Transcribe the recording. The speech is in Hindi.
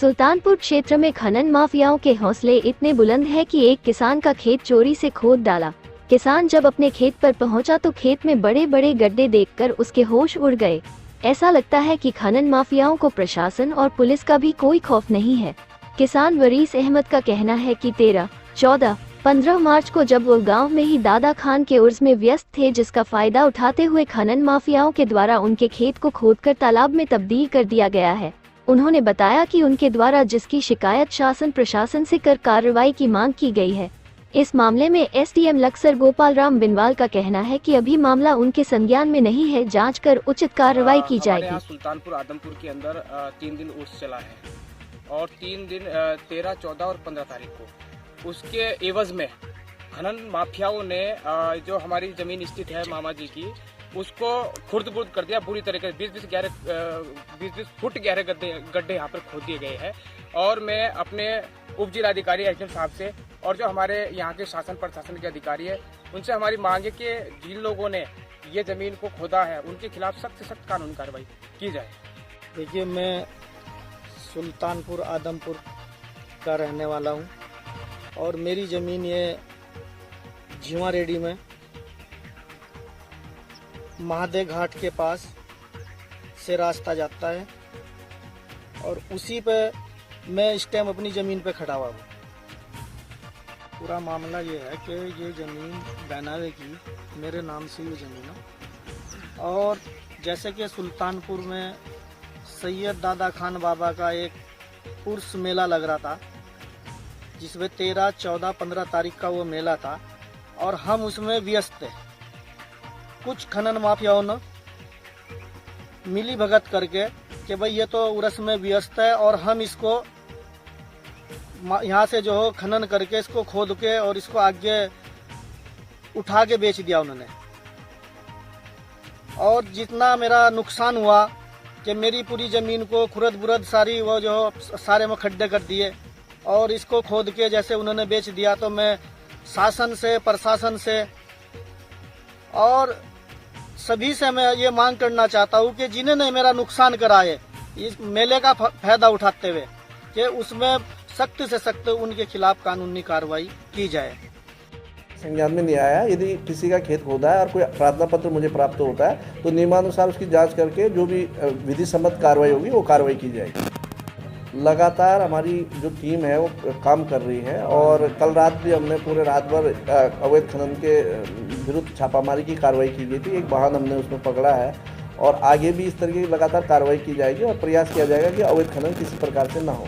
सुल्तानपुर क्षेत्र में खनन माफियाओं के हौसले इतने बुलंद है कि एक किसान का खेत चोरी से खोद डाला। किसान जब अपने खेत पर पहुंचा तो खेत में बड़े बड़े गड्ढे देखकर उसके होश उड़ गए। ऐसा लगता है कि खनन माफियाओं को प्रशासन और पुलिस का भी कोई खौफ नहीं है। किसान वरीस अहमद का कहना है कि 13, 14, 15 मार्च को जब वो गांव में ही दादा खान के उर्स में व्यस्त थे, जिसका फायदा उठाते हुए खनन माफियाओं के द्वारा उनके खेत को खोदकर तालाब में तब्दील कर दिया गया है। उन्होंने बताया कि उनके द्वारा जिसकी शिकायत शासन प्रशासन से कर कार्रवाई की मांग की गई है। इस मामले में एसडीएम लक्सर गोपाल राम बिनवाल का कहना है कि अभी मामला उनके संज्ञान में नहीं है, जांच कर उचित कार्रवाई की जाएगी। सुल्तानपुर आदमपुर के अंदर 3 दिन उर्स चला है और 3 दिन 13, 14 और 15 तारीख को उसके एवज में खनन माफियाओं ने जो हमारी जमीन स्थित है मामा जी की, उसको खुर्द बुर्द कर दिया बुरी तरीके से। 20 फुट गहरे गड्ढे यहाँ पर खोद दिए गए हैं। और मैं अपने उप जिलाधिकारी एसडीएम साहब से और जो हमारे यहाँ के शासन प्रशासन के अधिकारी है उनसे हमारी मांग है कि जिन लोगों ने ये जमीन को खोदा है उनके खिलाफ सख्त से सख्त कानूनी कार्रवाई की जाए। देखिए, मैं सुल्तानपुर आदमपुर का रहने वाला हूँ और मेरी ज़मीन ये झीवा रेडी में महादेव घाट के पास से रास्ता जाता है और उसी पे मैं इस टाइम अपनी ज़मीन पे खड़ा हुआ हूँ। पूरा मामला ये है कि ये ज़मीन बैनावे की मेरे नाम से ये ज़मीन है और जैसे कि सुल्तानपुर में सैयद दादा खान बाबा का एक उर्स मेला लग रहा था, जिसमें 13, 14, 15 तारीख का वो मेला था और हम उसमें व्यस्त थे। कुछ खनन माफियाओं ने मिली भगत करके कि भाई ये तो उर्स में व्यस्त है और हम इसको यहाँ से जो हो खनन करके इसको खोद के और इसको आगे उठा के बेच दिया उन्होंने। और जितना मेरा नुकसान हुआ कि मेरी पूरी ज़मीन को खुरद बुरद सारी वो जो सारे में खड्डे कर दिए और इसको खोद के जैसे उन्होंने बेच दिया, तो मैं शासन से प्रशासन से और सभी से मैं ये मांग करना चाहता हूँ कि जिन्होंने मेरा नुकसान करा है इस मेले का फायदा उठाते हुए कि उसमें सख्त से सख्त उनके खिलाफ कानूनी कार्रवाई की जाए। संज्ञान में नहीं आया। यदि किसी का खेत खोदा है और कोई प्रार्थना पत्र मुझे प्राप्त होता है तो नियमानुसार उसकी जांच करके जो भी विधि सम्मत कार्रवाई होगी वो कार्रवाई की जाएगी। लगातार हमारी जो टीम है वो काम कर रही है और कल रात भी हमने पूरे रात भर अवैध खनन के विरुद्ध छापामारी की कार्रवाई की गई थी। एक वाहन हमने उसमें पकड़ा है और आगे भी इस तरह की लगातार कार्रवाई की जाएगी और प्रयास किया जाएगा कि अवैध खनन किसी प्रकार से ना हो।